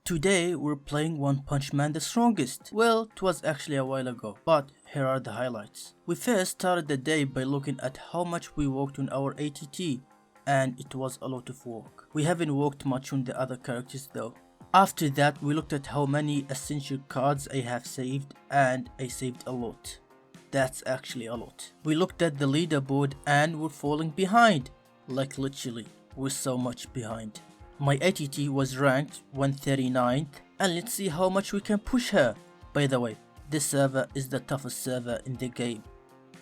Today we're playing One Punch Man the Strongest. Well, it was actually a while ago, but here are the highlights. We first started the day by looking at how much we worked on our ATT, and it was a lot of work. We haven't worked much on the other characters though. After that we looked at how many essential cards I have saved, and I saved a lot. That's actually a lot. We looked at the leaderboard and we're falling behind. Like literally, we're so much behind. My ATT was ranked 139th, and let's see how much we can push her. By the way, this server is the toughest server in the game.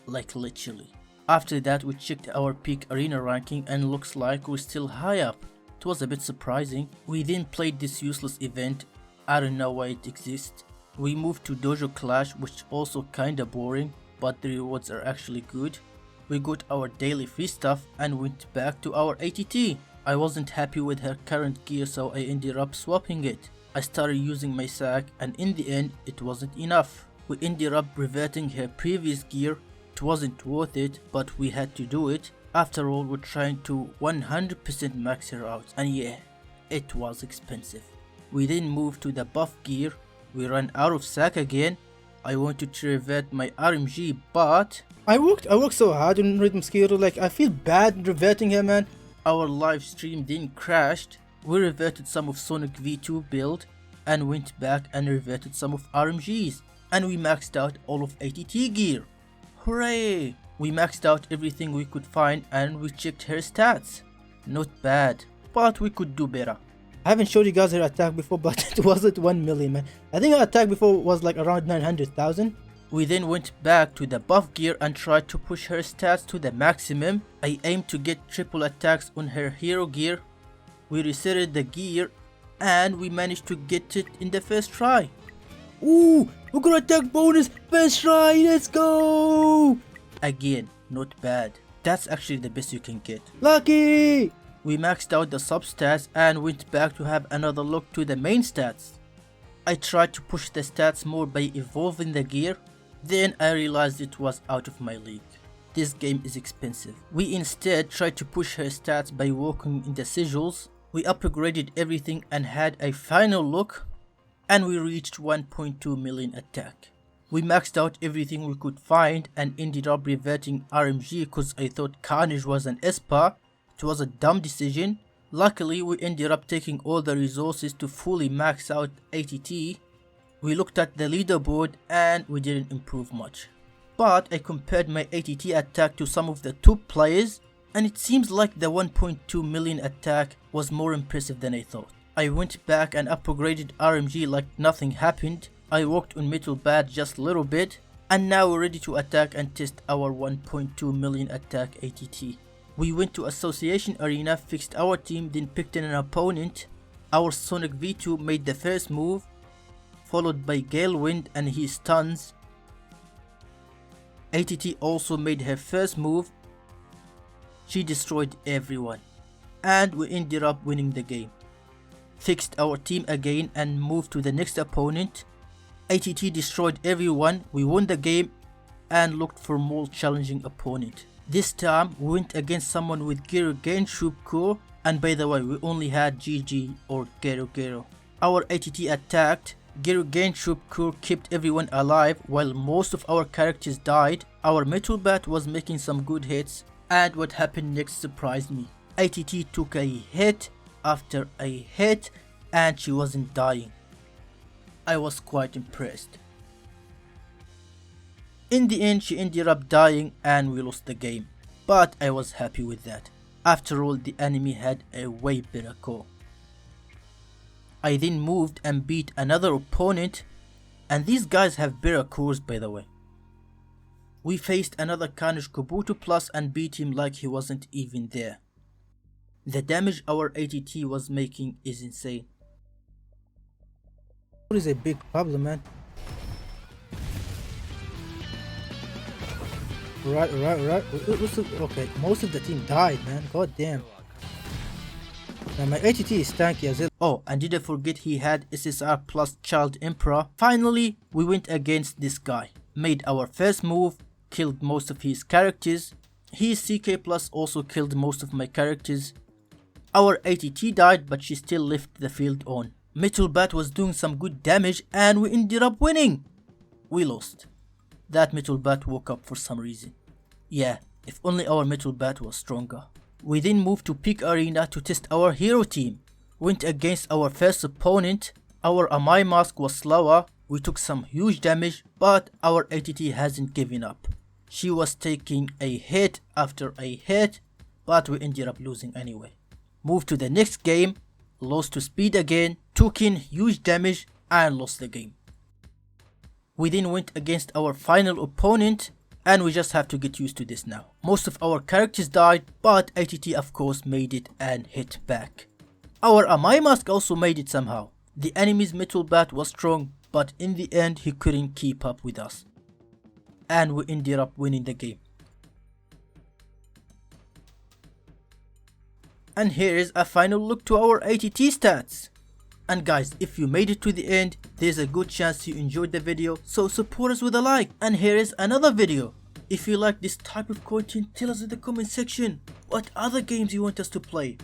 Like literally. After that we checked our peak arena ranking and looks like we're still high up. It was a bit surprising. We then played this useless event. I don't know why it exists. We moved to Dojo Clash, which also kinda boring, but the rewards are actually good. We got our daily free stuff and went back to our ATT. I wasn't happy with her current gear, so I ended up swapping it. I started using my sack, and in the end it wasn't enough. We ended up reverting her previous gear. It wasn't worth it, but we had to do it. After all, we're trying to 100% max her out, and yeah, it was expensive. We then moved to the buff gear. We ran out of sack again. I wanted to revert my RMG, but I worked so hard on Rhythm Skill, like I feel bad reverting her, man. Our live stream then crashed. We reverted some of Sonic V2 build and went back and reverted some of RMGs, and we maxed out all of ATT gear. Hooray! We maxed out everything we could find and we checked her stats. Not bad, but we could do better. I haven't showed you guys her attack before, but it wasn't 1 million, man. I think her attack before was like around 900,000. We then went back to the buff gear and tried to push her stats to the maximum. I aimed to get triple attacks on her hero gear. We resetted the gear and we managed to get it in the first try. Ooh, we got attack bonus first try, let's go! Again, not bad. That's actually the best you can get. Lucky! We maxed out the sub stats and went back to have another look to the main stats. I tried to push the stats more by evolving the gear. Then I realized it was out of my league. This game is expensive. We instead tried to push her stats by working in the sigils. We upgraded everything and had a final look, and we reached 1.2 million attack. We maxed out everything we could find and ended up reverting RMG because I thought Carnage was an Esper. It was a dumb decision. Luckily we ended up taking all the resources to fully max out ATT. We looked at the leaderboard and we didn't improve much. But I compared my ATT attack to some of the top players, and it seems like the 1.2 million attack was more impressive than I thought. I went back and upgraded RMG like nothing happened. I worked on Metal Bat just a little bit, and now we're ready to attack and test our 1.2 million attack ATT. We went to Association Arena, fixed our team, then picked in an opponent. Our Sonic V2 made the first move, followed by Gale Wind and his stuns. ATT also made her first move. She destroyed everyone, and we ended up winning the game. Fixed our team again and moved to the next opponent. ATT destroyed everyone, we won the game and looked for more challenging opponent. This time we went against someone with Gero Genshoop core, and by the way we only had GG or Gero Gero. Our ATT attacked. Gero Genshoop core kept everyone alive while most of our characters died. Our Metal Bat was making some good hits, and what happened next surprised me. ATT took a hit after a hit and she wasn't dying. I was quite impressed. In the end she ended up dying and we lost the game, but I was happy with that. After all, the enemy had a way better core. I then moved and beat another opponent, and these guys have better cores, by the way. We faced another Carnage Kabuto Plus and beat him like he wasn't even there. The damage our ATT was making is insane. What is a big problem, man? Right. Okay, most of the team died, man. God damn. Now my ATT is tanky as well. Oh, and did I forget he had SSR plus Child Emperor. Finally, we went against this guy. Made our first move, killed most of his characters. His CK plus also killed most of my characters. Our ATT died, but she still left the field on. Metal Bat was doing some good damage and we ended up winning. We lost. That Metal Bat woke up for some reason. Yeah, if only our Metal Bat was stronger. We then moved to Peak Arena to test our hero team. Went against our first opponent. Our Amai Mask was slower. We took some huge damage, but our ATT hasn't given up. She was taking a hit after a hit, but we ended up losing anyway. Moved to the next game, lost to Speed again, took in huge damage and lost the game. We then went against our final opponent and we just have to get used to this now. Most of our characters died, but ATT of course made it and hit back. Our Amai Mask also made it somehow. The enemy's Metal Bat was strong, but in the end he couldn't keep up with us. And we ended up winning the game. And here is a final look to our ATT stats. And guys, if you made it to the end, there's a good chance you enjoyed the video, so support us with a like. And here is another video. If you like this type of content, tell us in the comment section what other games you want us to play.